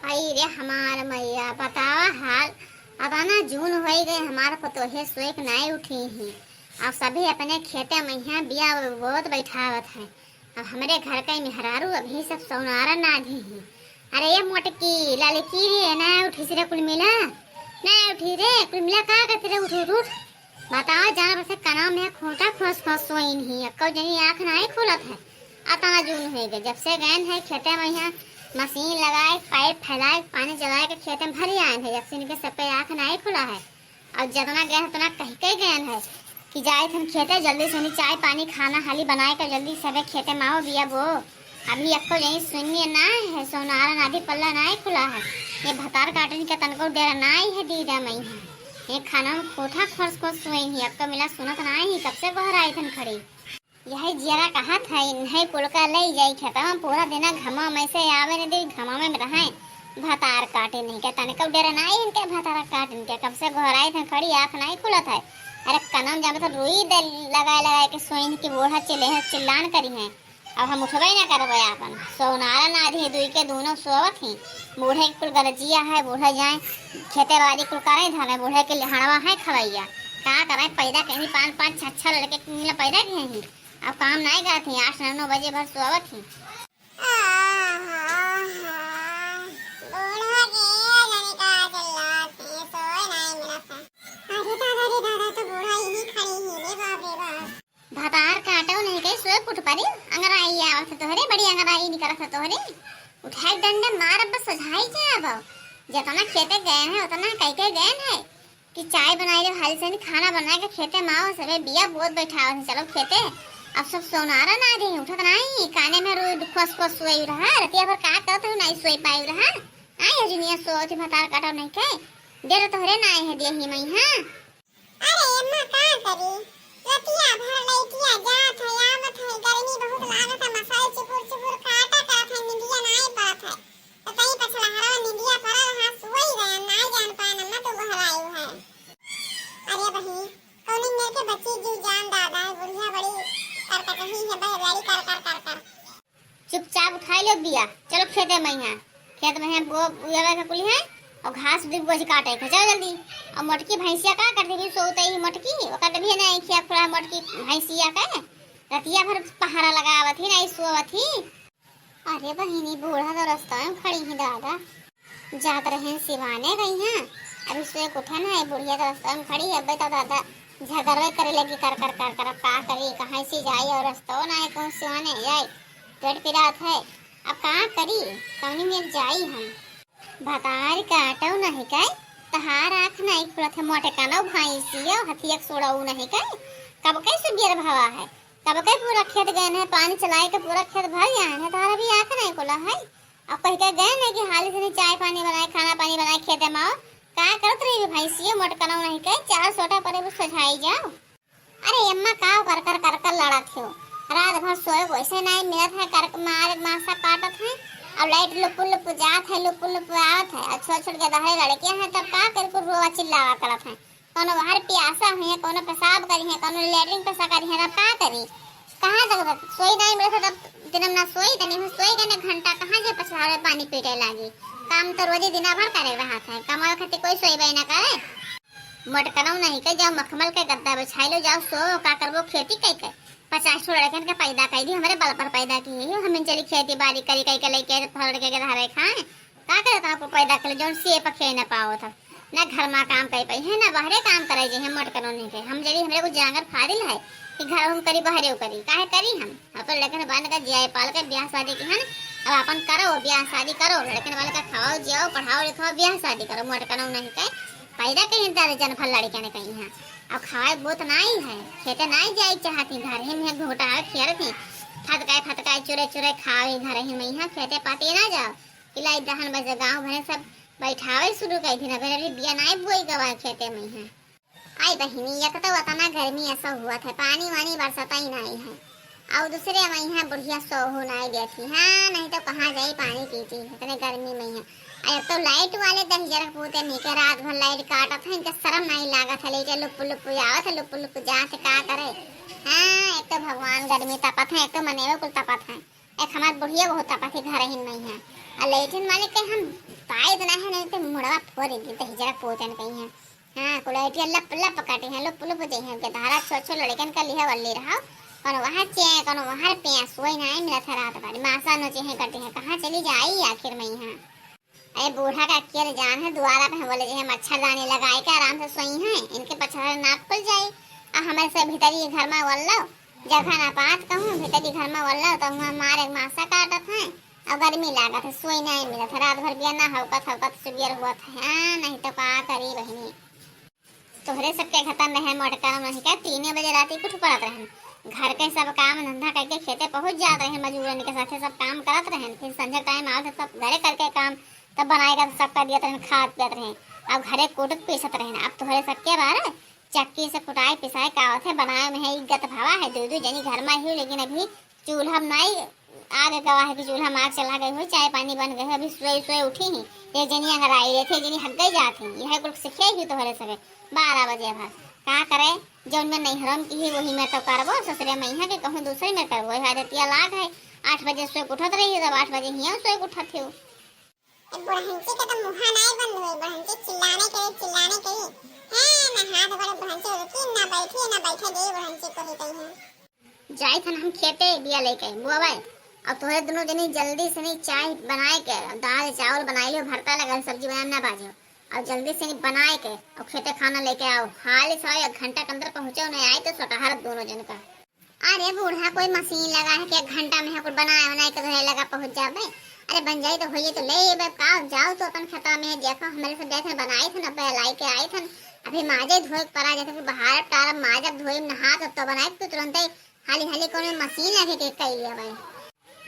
आई रे हमार मैया बतावा हाल। अब आना जून हो गए हमारा पतोहे सोएक नहीं उठी ही। अब सभी अपने खेते में यहाँ बिया बहुत बैठावत है। अब हमारे घर का मेहरारू अभी सब सोनारा नाधी ही। अरे ये मोटकी लड़की रे ना उठी से कुल मिला ना उठी रे कुल मिला का करते रे उठ उठ उठ। बताओ जाना बस कना में खोटा फस फस सोई नहीं अक्का जनी आँख नहीं खुलत है। आता जून हो गए जब से गए है खेते में यहाँ मशीन लगाए पाइप फैलाए पानी चलाए के खेत में भरी आए हैं जब से इनके सब पे आँख नहीं खुला है। और जितना गए उतना कह के गए है कि जाए हम खेते जल्दी से चाय पानी खाना हाली बनाए कर जल्दी सब खेते माओ बिया बो। अभी अक्को यही शून्य ना है सोनारा नादी पल्ला नहीं खुला है। ये भतार काटने का तनको डेरा नहीं है दीदा मई है। ये खाना में खोटा खर्च को सोई ही अक्को मिला सुनत नहीं ही कब से बहर आई थन खड़ी। यही जियरा कहा था इन्हें पुलका ले जाई खेता में पूरा दिन घमा में से आवे न दे घमा में रहे भतार काटे नहीं के तने कब डेरा नहीं इनके भतार काटने के कब से घर आई थन खड़ी आँख नहीं खुला था। अरे कनम जामे तो रुई दे लगाए के सोइन की बूढ़ा चिल्लान करी है। अब हम उठबे ना करबे अपन सोनारा नाधी दुई के दोनों सोवत ही। बूढ़े कुल गरजिया है बूढ़ा जाए खेते बाड़ी कुल करे धाने बूढ़े के हड़वा है खवैया का करे पैदा कहीं 5-5 6 लड़के मिला पैदा किए ही। अब काम नहीं करते 8-9 बजे भर सोवत ही। भतार काटो नहीं कहीं सोए पुट परी अंगराई आवत तोहरे बड़ी अंगराई निकलत तोहरे उठाए डंडे मार बस सजाई जाए। अब जितना खेते गए हैं उतना कह के गए हैं कि चाय बनाई ले हाल से खाना बना के खेते माओ सबे बिया बहुत बैठा चलो खेते। अब सब सोनारा ना दे उठत नहीं काने में रोज खुश खुश सोई रहा रतिया भर का करत नहीं सोई पाई रहा। आई हजनिया सोती भतार काटो नहीं के देर तोहरे ना है दे ही मई। हां अरे अम्मा का करी रतिया भर लइटिया जात है आवत है गर्मी बहुत लागत है मसाई चुपुर चुपुर काटा करत है निंदिया नहीं पड़त है तो कहीं पछला हरा निंदिया पड़ल हां सोई रहे नहीं जान पान अम्मा तो बहरायु है। अरे बही कौनी मेरे के बच्ची जी जान दादा है बुढ़िया बड़ी कर कहीं है बहराई कर चुपचाप उठा लो बिया चलो खेते में यहाँ खेत में है वो उगा का कुली है और घास भी बोझ काटे के चलो जल्दी। और मटकी भैंसिया का करती भी सोते ही मटकी ओकर भी नहीं खिया खुला मटकी भैंसिया का रतिया भर पहाड़ा लगावत ही नहीं सोवत ही। अरे बहिनी बूढ़ा तो रास्ता में खड़ी ही दादा जात रहे सिवाने गई हैं अभी सोए उठा ना है बुढ़िया तो रास्ता में खड़ी है। अब तो दादा झगड़े करे लगी कर का करी कहाँ से जाई और रास्ता ना है कौन सिवाने जाए पेट पिरात है। अब कहाँ करी कौनी में जाई हम भतार काटो नहीं काय तहार आँख नहीं खुलत है मोटे कानो भैंसिया हथिया सोड़ाऊ नहीं काय कब कैसे बियर भावा है कब के पूरा खेत गए है पानी चलाए के पूरा खेत भर गया है तारा भी आँख नहीं खुला है। अब कह के गए नहीं कि हाल से चाय पानी बनाए खाना पानी बनाए खेते माओ का करत रही भैंसिया मोटे कानो नहीं काय 4 सोटा परे वो सजाई जाओ। अरे अम्मा का कर लड़त हो रात भर सोए वैसे नहीं मिलत है कर मार मासा काटत है। अब लाइट लुप जात है लुप आवत है छोड़ छोड़ के दहरे लड़कियां हैं तब का कर को रोवा चिल्लावा करत है कोनो बाहर प्यासा है कोनो पेशाब करी है कोनो लेटरिन पेशा करी है तब का करी कहां तक सोई नहीं बैठे तब दिन ना सोई तनी में सोई के घंटा कहां जे पछाड़े पानी पीटे लागी काम तो रोज दिन भर करे रहा है कमाए खातिर कोई सोई बई ना करे मटकनौ नहीं के जाओ मखमल के गद्दा बिछाई लो जाओ सो का करबो खेती कई के 50 लड़कन के पैदा कर दी हमारे बल पर पैदा की है हमें चली खेती बाड़ी करी कई के लेके फल के धारे खाए का करे तो आपको पैदा कर जो से पखे न पाओ था ना घर में काम कर पाई है ना बाहरे काम करे जे हम मट करो नहीं के हम जड़ी हमरे को जांगर फादिल है कि घर हम करी बाहरे करी काहे करी हम अपन लड़कन बांध के जिया पाल के ब्याह शादी की है अब अपन करो ब्याह शादी करो लड़कन वाले का खाओ जियो पढ़ाओ लिखाओ ब्याह शादी करो मट करो नहीं के पैदा कहीं दादा जन फल लड़के ने कहीं है। अब खाए बहुत नहीं है खेते नहीं जाए चाहती घर ही में घोटा खेर थी फटकाए चुरे खावे घर ही में यहाँ खेते पाते ना जाओ इलाई दहन बजे गाँव भरे सब बैठावे शुरू कर थी ना मेरे बिया नहीं बोई गवा खेते में है। आई बहिनी एक तो उतना गर्मी ऐसा हुआ था पानी वानी बरसाता ही नहीं है और दूसरे में यहाँ बुढ़िया सो हो नहीं देती हाँ नहीं तो कहाँ जाई पानी पीती इतने गर्मी में है। अब तो लाइट वाले 10 जरा पूते नहीं के रात भर लाइट काटत है इनका शर्म नहीं लागत है लेके लुप आवत है लुप जात का करे। हाँ एक तो भगवान गर्मी तपत है एक तो मनेवे कुल तपत है एक हमार बुढ़िया बहुत तपत है घर ही नहीं है और लेटिन वाले के हम ताई इतना है नहीं तो मुड़वा फोड़ दी तो हिजरा पोतन कहीं है। हाँ कुलाइटिया लप लप काटे हैं लप लप जाई हैं के धारा छोछो लड़कन का लिहा वल्ली रहा कौन वहाँ चे कौन वहाँ पे सोई नहीं मिला था रात भर मासा नोचे हैं करते हैं कहाँ चली जाई आखिर में यहाँ। अरे बूढ़ा का अकेले जान है द्वारा पे बोले जो है मच्छरदानी लगाए के आराम से सोई हैं इनके पछाड़ नाक खुल जाए और हमारे से भीतरी घर में वल्लो जगह ना पात कहूँ भीतरी घर में वल्लो तो हमारे मासा काटत हैं और गर्मी लागत है सोई नहीं मिला था रात भर बिया ना हवकत सुबियर हुआ था। हाँ नहीं तो का करी बहनी तोहरे सबके खत्म रहे मोटका नहीं क्या 3 बजे रात कुछ पड़त रहे घर के सब काम धंधा करके खेते पहुंच जाते रहे मजूरन के साथ सब काम करत रहे फिर संध्या टाइम आते सब घरे करके काम तब बनाएगा तो सब कर दिया रहे खाद पियत रहे अब घरे कूटत पीसत रहे अब तोहरे सबके बारे चक्की से कुटाई पिसाई कावत है बनाए में है इज्जत भावा है दो जनी घर में ही लेकिन अभी चूल्हा नहीं आगे गवा है कि चूल्हा मार चला गई हो चाय पानी बन गए अभी सोए उठी ही एक जनी अगर आई रही थी जनी हक गई जाती यह कुछ सीखे ही तोहरे सके 12 बजे भर का करे जौन में नहीं हरम की ही वही में तो करबो ससुरे में यहाँ के कहूँ दूसरे में करबो आदतिया लाग है 8 बजे सोए उठत रही तब 8 बजे हिया सोए उठत थे बहनची के तो मुहा नहीं बंद हुई बहनची चिल्लाने करी है ना हाथ बड़े बहनची रुकी ना बैठे गई बहनची को ही कही है जाई थन हम खेते बिया लेके बुआ भाई अब तोहरे दोनों जनी जल्दी से नहीं चाय बनाए के दाल चावल बनाई लियो भरता लगा सब्जी बनाए ना बाजे और जल्दी से नहीं बनाए के और खेते खाना लेके आओ हाल सौ 1 घंटा के अंदर पहुंचो नहीं आए तो सटहर दोनों जन का। अरे बूढ़ा कोई मशीन लगा है कि 1 घंटा में कुछ बनाए के रहे लगा पहुंच जाबे अरे बन जाई तो होइए तो ले का जाओ तो अपन खेता में देखो हमारे सब जैसे बनाए थे ना पहलाई के आए थे अभी माजे धोए पड़ा जैसे बाहर टार माजा धोए नहा तो बनाए तो तुरंत हाली कोनो मशीन लगे के कई लिया भाई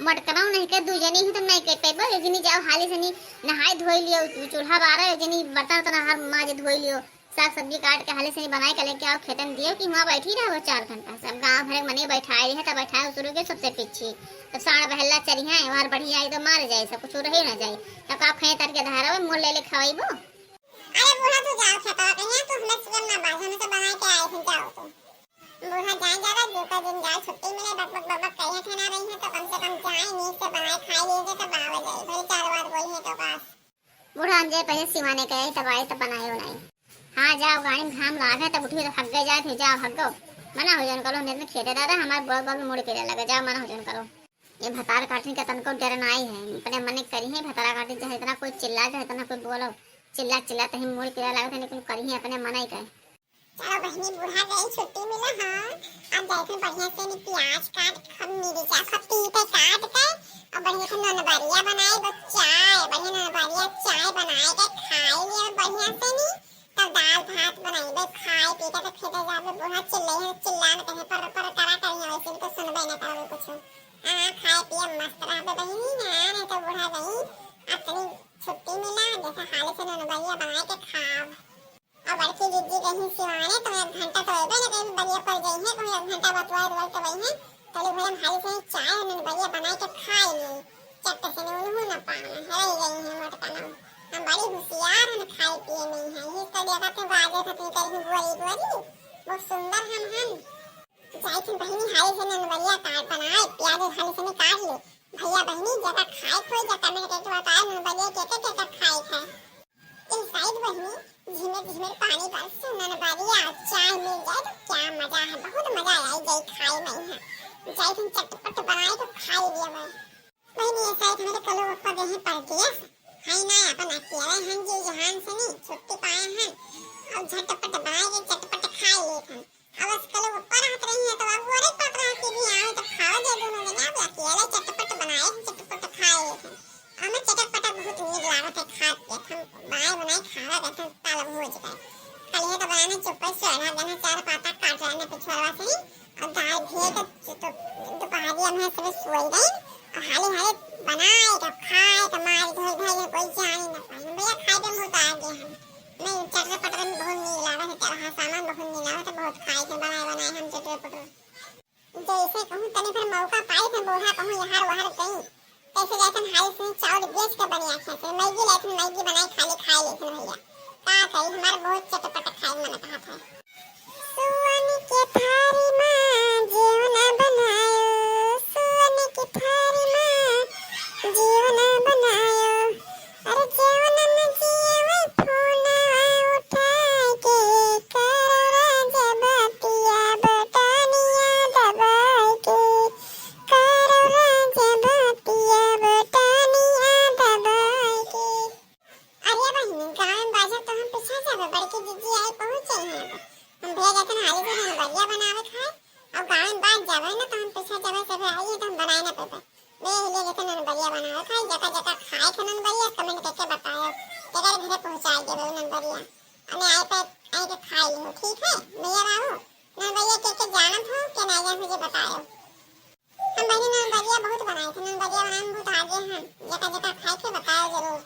मटकराऊ नहीं के दूजनी ही तुम नहीं के पेबो एजनी जाओ हाली से नहीं नहाए धोई लियो चूल्हा बारा एजनी बर्तन तो हर माजे धोई लियो साग सब्जी काट के हाली से नहीं बनाए के लेके आओ खेत में दियो कि वहां बैठी रहो 4 घंटा सब गांव भर मने बैठाए है तब बैठाए शुरू के सबसे पीछे तो साढ़ बहला चली है और बढ़िया आई तो मार जाए सब कुछ रहे ना जाए तब आप खेत तर के धारा में मोल ले खवाइबो। अरे बूढ़ा तू जाओ खेतवा कहिया तो हमें चिकन ना बाजा में से बनाए के आए थे जाओ तो बूढ़ा जाए ज्यादा जो का दिन जाए छुट्टी मिले बक कहिया थे ना रही है तो कम से कम जाए नींद से बनाए खाई लीजिए तो बावे जाए फिर 4 बार बोली है तो पास बूढ़ा अंजे पहले सिवाने के तब आए तब बनाए बनाए। हाँ जाओ गाड़ी में घाम लाग है तब उठी तो हग गए जाए थे जाओ हग गो मना हो जान करो नहीं खेते दादा हमारे बड़ बड़ मुड़ के लगा जाओ मना हो जान करो ये भतार काटने का तनको डरना ही है अपने मन करी है भतारा काटने चाहे इतना कोई चिल्ला चाहे इतना कोई बोलो चिल्ला तो ही मुड़ के लगा था लेकिन करी है अपने मन ही कहे चलो बहनी बूढ़ा गई छुट्टी मिला हाँ अब जैसे बढ़िया से नहीं प्याज काट खब मिर्चा खब तीते काट के और बढ़िया से ननबरिया बनाए बस चाय बढ़िया ननबरिया चाय बनाए के खाए लिए बढ़िया से नहीं तब दाल भात बनाई बस खाए पी के तो खेते जाके बूढ़ा चिल्ला न कहे पर करा करिए वैसे भी तो सुनबे न करो कुछ हाँ खाए पिए मस्त रह बहनी ना नहीं तो बूढ़ा गई अपनी छुट्टी मिला जैसे हाल से ननबरिया बनाए के खाओ और बड़की दीदी कहीं सिवाने तो 1 घंटा तो एबे न कहीं बढ़िया पड़ गई है कोई 1 घंटा बतवा रोल तो वही है तले भरम हाली से चाय और बढ़िया बनाए के खाई ली चट से ने उन्हों ना पाना है गई है मोटका ना हम बड़ी होशियार है खाई पिए नहीं है ये तो देखा थे बाजे थे तीतर ही बुआरी बहुत सुंदर हम जाई थी बहनी हाली से ने बढ़िया काट बनाए प्याज हाली से ने काट ली भैया बहनी जगह खाए कोई जगह में के बताए न बढ़िया के खाई है इस साइड बहनी झिमेर पानी बरस सुनन बढ़िया चाय मिल जाए तो क्या मजा है बहुत मजा आई गई खाई में है चाय तुम चटपट बनाए तो खाई लिया बहनी ये साइड मेरे कलो ऊपर गए पड़ गया हाय ना अपन अकेले हैं जी जहान से नहीं छुट्टी पाए हैं और झटपट बनाए के चटपट खाई ले हम अब बस कलो ऊपर हाथ रही है तो अब वो पट रहा कि भी आए तो खाओ दे दोनों जने अब अकेले चटपट बनाए चटपट खाए ले हमें चटपट बहुत नीक लागत है खा के हम बनाए खावा रहते तालब हो जाए खाली है तो बनाने चुप्पे से रहा देना 4 पाता काट रहने पिछवाड़ा से और दाल भेद तो दोपहरिया में सब सोई गई और हाली बनाए तो खाए तो मार धोई भाई कोई जान ही ना पाए भैया खाए दे बहुत आगे हम नहीं चटपट में बहुत नीक लागत है तेरा सामान बहुत नीक लागत है बहुत खाए थे बनाए हम चटपट जैसे कहूं तने फिर मौका पाए थे बोहा कहूं यहां वहां कहीं कैसे जैसे हाल से चावल बेच के बढ़िया खाते मैगी लेकिन मैगी बनाए खाए लेकिन भैया का कहीं हमारे बहुत चटपट खाए मन कहा था सुवन के थारी मां जीवन बनायो सुवन के थारी मां जीवन बनायो अरे जीवन जावे ना तो हम पूछा जावे सब आइए तो हम बनाए ना पेपर वे ले जैसे नंबरिया बनाओ खाई जगह जगह खाए के नंबरिया कमेंट करके बताओ जगह घरे पहुंचाई देवे नंबरिया અને આઈ पे आई के खाई लो ठीक है भैया बाबू नंबरिया के जानत हो के ना जान मुझे बताओ हम बहनी नंबरिया बहुत बनाए थे नंबरिया बनाने में बहुत आगे हैं जगह जगह खाए के बताओ जरूर